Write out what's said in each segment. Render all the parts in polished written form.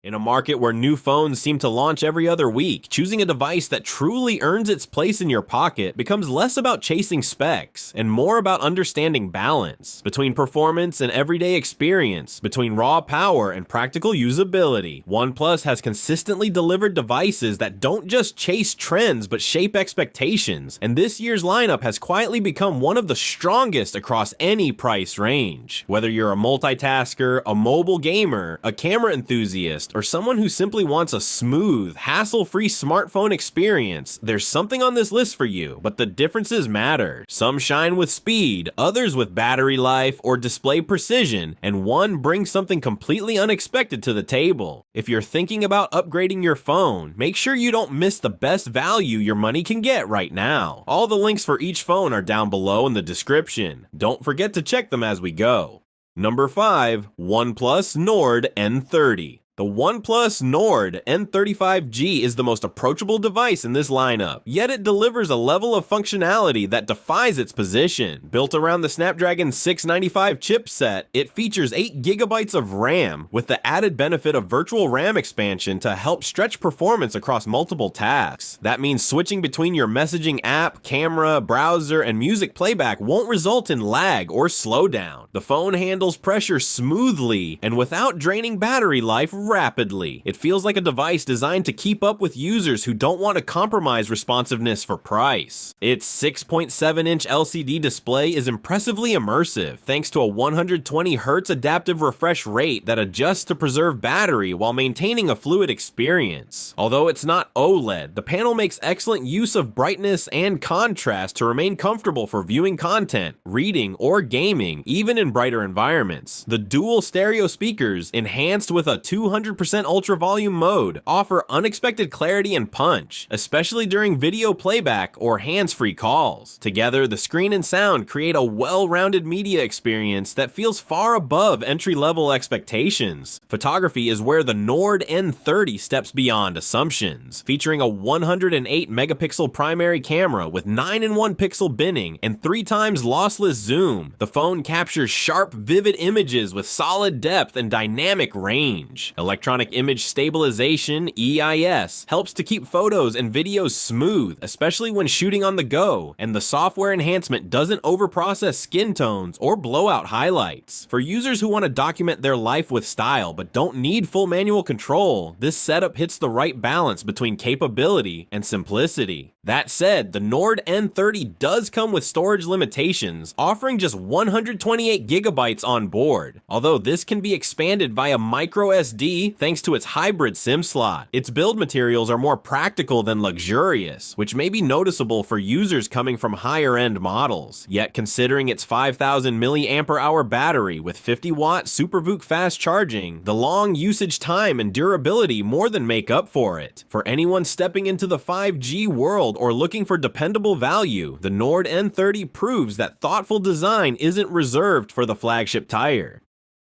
In a market where new phones seem to launch every other week, choosing a device that truly earns its place in your pocket becomes less about chasing specs and more about understanding balance between performance and everyday experience, between raw power and practical usability. OnePlus has consistently delivered devices that don't just chase trends but shape expectations, and this year's lineup has quietly become one of the strongest across any price range. Whether you're a multitasker, a mobile gamer, a camera enthusiast, or someone who simply wants a smooth, hassle-free smartphone experience, there's something on this list for you, but the differences matter. Some shine with speed, others with battery life or display precision, and one brings something completely unexpected to the table. If you're thinking about upgrading your phone, make sure you don't miss the best value your money can get right now. All the links for each phone are down below in the description. Don't forget to check them as we go. Number 5. OnePlus Nord N30. The OnePlus Nord N35G is the most approachable device in this lineup, yet it delivers a level of functionality that defies its position. Built around the Snapdragon 695 chipset, it features 8GB of RAM, with the added benefit of virtual RAM expansion to help stretch performance across multiple tasks. That means switching between your messaging app, camera, browser, and music playback won't result in lag or slowdown. The phone handles pressure smoothly and without draining battery life rapidly. It feels like a device designed to keep up with users who don't want to compromise responsiveness for price. Its 6.7-inch LCD display is impressively immersive, thanks to a 120Hz adaptive refresh rate that adjusts to preserve battery while maintaining a fluid experience. Although it's not OLED, the panel makes excellent use of brightness and contrast to remain comfortable for viewing content, reading, or gaming, even in brighter environments. The dual stereo speakers, enhanced with a 200% ultra volume mode, offer unexpected clarity and punch, especially during video playback or hands-free calls. Together, the screen and sound create a well-rounded media experience that feels far above entry-level expectations. Photography is where the Nord N30 steps beyond assumptions. Featuring a 108-megapixel primary camera with 9-in-1 pixel binning and 3 times lossless zoom, the phone captures sharp, vivid images with solid depth and dynamic range. Electronic Image Stabilization, EIS, helps to keep photos and videos smooth, especially when shooting on the go, and the software enhancement doesn't overprocess skin tones or blow out highlights. For users who want to document their life with style but don't need full manual control, this setup hits the right balance between capability and simplicity. That said, the Nord N30 does come with storage limitations, offering just 128GB on board, although this can be expanded via microSD thanks to its hybrid SIM slot. Its build materials are more practical than luxurious, which may be noticeable for users coming from higher-end models. Yet considering its 5000 mAh battery with 50-watt SuperVOOC fast charging, the long usage time and durability more than make up for it. For anyone stepping into the 5G world or looking for dependable value, the Nord N30 proves that thoughtful design isn't reserved for the flagship tire.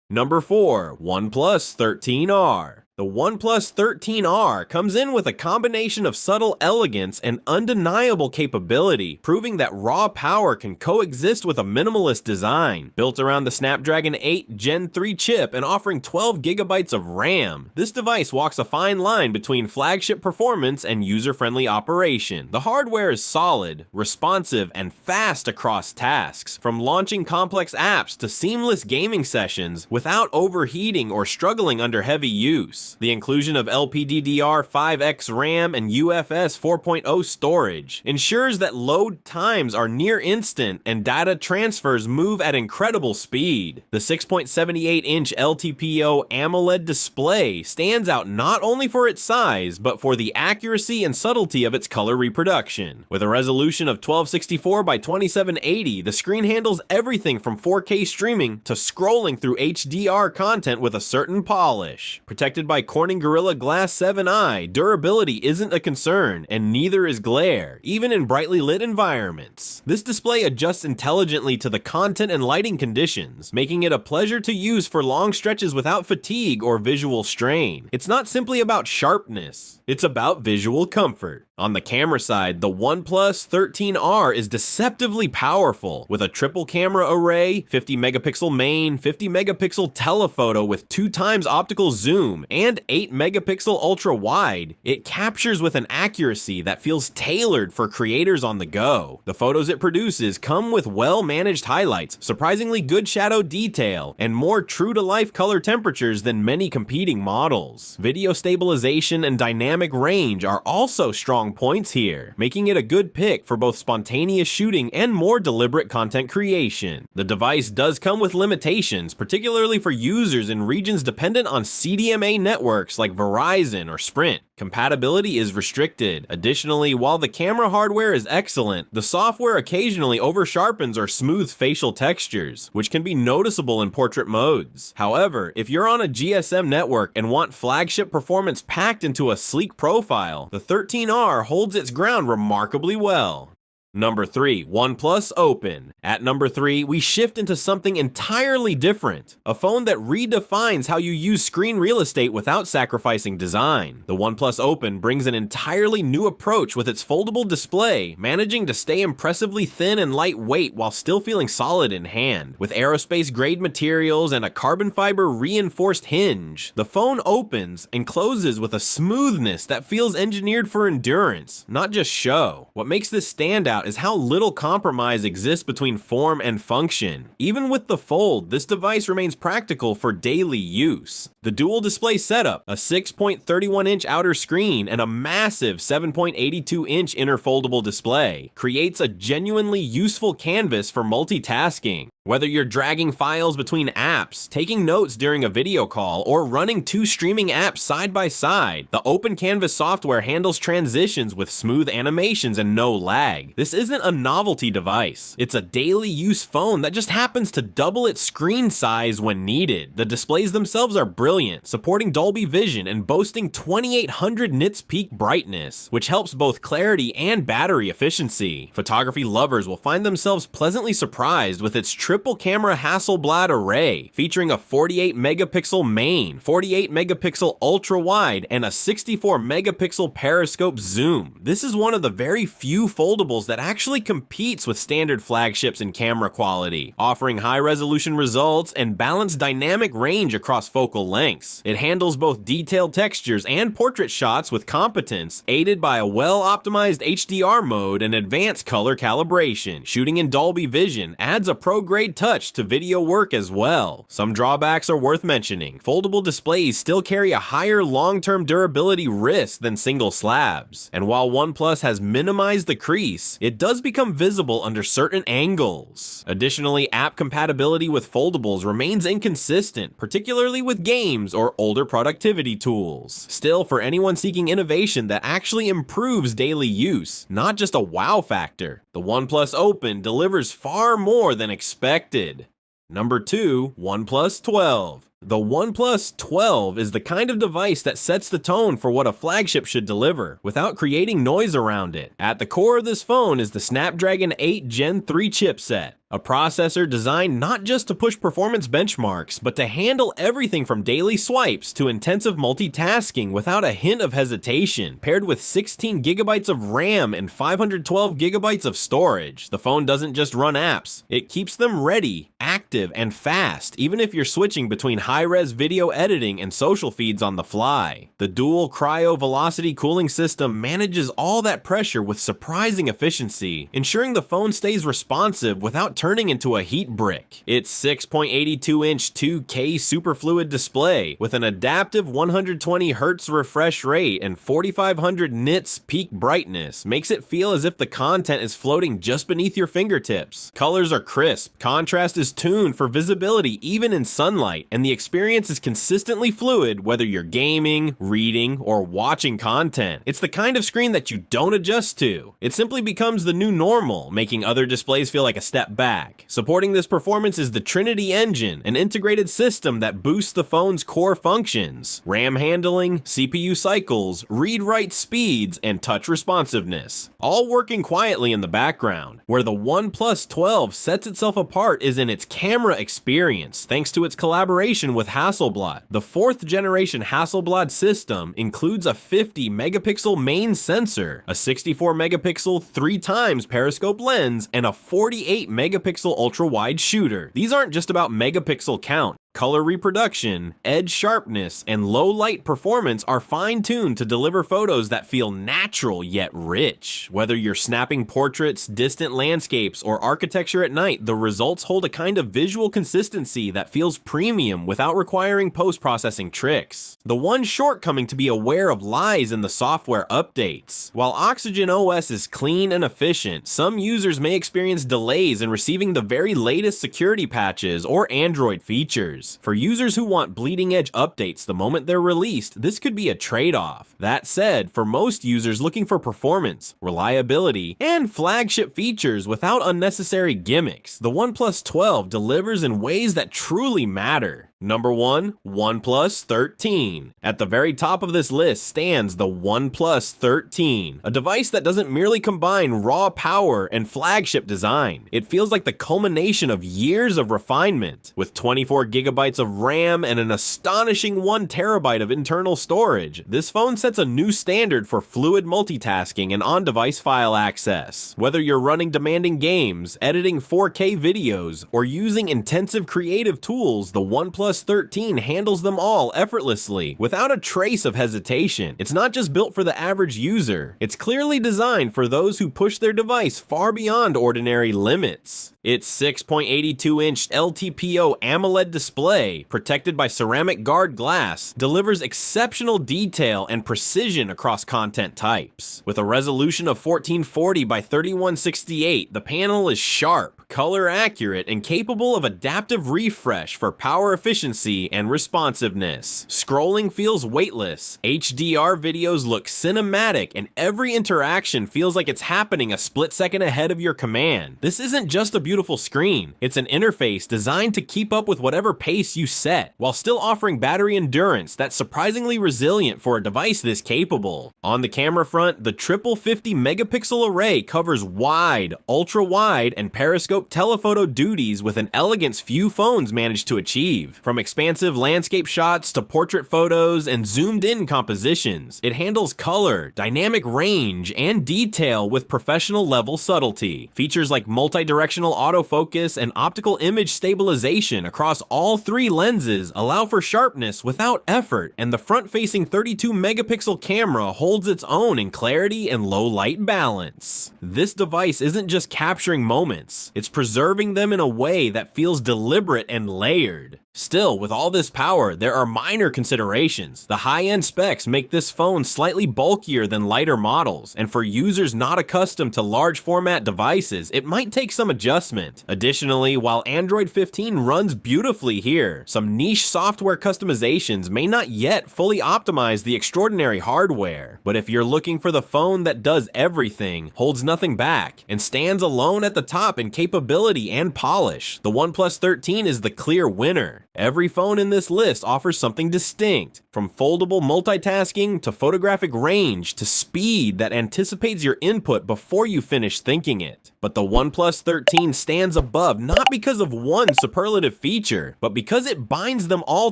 Number 4. OnePlus 13R. The OnePlus 13R comes in with a combination of subtle elegance and undeniable capability, proving that raw power can coexist with a minimalist design. Built around the Snapdragon 8 Gen 3 chip and offering 12GB of RAM, this device walks a fine line between flagship performance and user-friendly operation. The hardware is solid, responsive, and fast across tasks, from launching complex apps to seamless gaming sessions without overheating or struggling under heavy use. The inclusion of LPDDR5X RAM and UFS 4.0 storage ensures that load times are near instant and data transfers move at incredible speed. The 6.78-inch LTPO AMOLED display stands out not only for its size, but for the accuracy and subtlety of its color reproduction. With a resolution of 1264 by 2780, the screen handles everything from 4K streaming to scrolling through HDR content with a certain polish. Protected by Corning Gorilla Glass 7i, durability isn't a concern, and neither is glare, even in brightly lit environments. This display adjusts intelligently to the content and lighting conditions, making it a pleasure to use for long stretches without fatigue or visual strain. It's not simply about sharpness, it's about visual comfort. On the camera side, the OnePlus 13R is deceptively powerful, with a triple camera array, 50-megapixel main, 50-megapixel telephoto with 2 times optical zoom, and and 8 megapixel ultra wide, it captures with an accuracy that feels tailored for creators on the go. The photos it produces come with well-managed highlights, surprisingly good shadow detail, and more true-to-life color temperatures than many competing models. Video stabilization and dynamic range are also strong points here, making it a good pick for both spontaneous shooting and more deliberate content creation. The device does come with limitations, particularly for users in regions dependent on CDMA networks like Verizon or Sprint. Compatibility is restricted. Additionally, while the camera hardware is excellent, the software occasionally over-sharpens or smooths facial textures, which can be noticeable in portrait modes. However, if you're on a GSM network and want flagship performance packed into a sleek profile, the 13R holds its ground remarkably well. Number 3. OnePlus Open. At number 3, we shift into something entirely different. A phone that redefines how you use screen real estate without sacrificing design. The OnePlus Open brings an entirely new approach with its foldable display, managing to stay impressively thin and lightweight while still feeling solid in hand. With aerospace-grade materials and a carbon fiber reinforced hinge, the phone opens and closes with a smoothness that feels engineered for endurance, not just show. What makes this stand out is how little compromise exists between form and function. Even with the fold, this device remains practical for daily use. The dual display setup, a 6.31-inch outer screen and a massive 7.82-inch inner foldable display, creates a genuinely useful canvas for multitasking. Whether you're dragging files between apps, taking notes during a video call, or running 2 streaming apps side by side, the Open Canvas software handles transitions with smooth animations and no lag. This isn't a novelty device. It's a daily use phone that just happens to double its screen size when needed. The displays themselves are brilliant, supporting Dolby Vision and boasting 2800 nits peak brightness, which helps both clarity and battery efficiency. Photography lovers will find themselves pleasantly surprised with its triple camera Hasselblad array, featuring a 48 megapixel main, 48 megapixel ultra wide, and a 64 megapixel periscope zoom. This is one of the very few foldables that actually competes with standard flagships in camera quality, offering high resolution results and balanced dynamic range across focal lengths. It handles both detailed textures and portrait shots with competence, aided by a well-optimized HDR mode and advanced color calibration. Shooting in Dolby Vision adds a pro-grade touch to video work as well. Some drawbacks are worth mentioning. Foldable displays still carry a higher long-term durability risk than single slabs, and while OnePlus has minimized the crease, it does become visible under certain angles. Additionally, app compatibility with foldables remains inconsistent, particularly with games or older productivity tools. Still, for anyone seeking innovation that actually improves daily use, not just a wow factor, the OnePlus Open delivers far more than expected. Number 2, OnePlus 12. The OnePlus 12 is the kind of device that sets the tone for what a flagship should deliver, without creating noise around it. At the core of this phone is the Snapdragon 8 Gen 3 chipset, a processor designed not just to push performance benchmarks, but to handle everything from daily swipes to intensive multitasking without a hint of hesitation. Paired with 16 gigabytes of RAM and 512 gigabytes of storage, the phone doesn't just run apps, it keeps them ready, active, and fast, even if you're switching between high-res video editing and social feeds on the fly. The dual cryo velocity cooling system manages all that pressure with surprising efficiency, ensuring the phone stays responsive without turning into a heat brick. Its 6.82-inch 2K superfluid display with an adaptive 120Hz refresh rate and 4500 nits peak brightness makes it feel as if the content is floating just beneath your fingertips. Colors are crisp, contrast is tuned for visibility even in sunlight, and the experience is consistently fluid whether you're gaming, reading, or watching content. It's the kind of screen that you don't adjust to. It simply becomes the new normal, making other displays feel like a step back. Supporting this performance is the Trinity Engine, an integrated system that boosts the phone's core functions: RAM handling, CPU cycles, read-write speeds, and touch responsiveness, all working quietly in the background. Where the OnePlus 12 sets itself apart is in its camera experience, thanks to its collaboration with Hasselblad. The 4th generation Hasselblad system includes a 50 megapixel main sensor, a 64 megapixel 3x periscope lens, and a 48 megapixel ultra-wide shooter. These aren't just about megapixel count. color reproduction, edge sharpness, and low light performance are fine-tuned to deliver photos that feel natural yet rich. Whether you're snapping portraits, distant landscapes, or architecture at night, the results hold a kind of visual consistency that feels premium without requiring post-processing tricks. The one shortcoming to be aware of lies in the software updates. While Oxygen OS is clean and efficient, some users may experience delays in receiving the very latest security patches or Android features. For users who want bleeding-edge updates the moment they're released, this could be a trade-off. That said, for most users looking for performance, reliability, and flagship features without unnecessary gimmicks, the OnePlus 12 delivers in ways that truly matter. Number 1. OnePlus 13. At the very top of this list stands the OnePlus 13, a device that doesn't merely combine raw power and flagship design. It feels like the culmination of years of refinement. With 24 gigabytes of RAM and an astonishing 1 terabyte of internal storage, this phone sets a new standard for fluid multitasking and on-device file access. Whether you're running demanding games, editing 4K videos, or using intensive creative tools, the OnePlus 13 handles them all effortlessly, without a trace of hesitation. It's not just built for the average user. It's clearly designed for those who push their device far beyond ordinary limits. Its 6.82-inch LTPO AMOLED display, protected by ceramic guard glass, delivers exceptional detail and precision across content types. With a resolution of 1440 by 3168, the panel is sharp, color accurate, and capable of adaptive refresh for power efficiency and responsiveness. Scrolling feels weightless, HDR videos look cinematic, and every interaction feels like it's happening a split second ahead of your command. This isn't just a beautiful screen, it's an interface designed to keep up with whatever pace you set, while still offering battery endurance that's surprisingly resilient for a device this capable. On the camera front, the triple 50 megapixel array covers wide, ultra-wide, and periscope telephoto duties with an elegance few phones manage to achieve. From expansive landscape shots to portrait photos and zoomed-in compositions, it handles color, dynamic range, and detail with professional-level subtlety. Features like multi-directional autofocus and optical image stabilization across all 3 lenses allow for sharpness without effort, and the front-facing 32 megapixel camera holds its own in clarity and low light balance. This device isn't just capturing moments, it's preserving them in a way that feels deliberate and layered. Still, with all this power, there are minor considerations. The high-end specs make this phone slightly bulkier than lighter models, and for users not accustomed to large format devices, it might take some adjustment. Additionally, while Android 15 runs beautifully here, some niche software customizations may not yet fully optimize the extraordinary hardware. But if you're looking for the phone that does everything, holds nothing back, and stands alone at the top in capability and polish, the OnePlus 13 is the clear winner. Every phone in this list offers something distinct, from foldable multitasking to photographic range to speed that anticipates your input before you finish thinking it. But the OnePlus 13 stands above not because of one superlative feature, but because it binds them all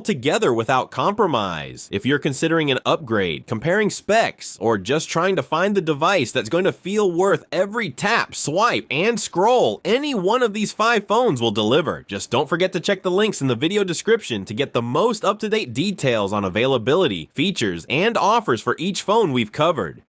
together without compromise. If you're considering an upgrade, comparing specs, or just trying to find the device that's going to feel worth every tap, swipe, and scroll, any one of these 5 phones will deliver. Just don't forget to check the links in the video description to get the most up-to-date details on availability, features, and offers for each phone we've covered.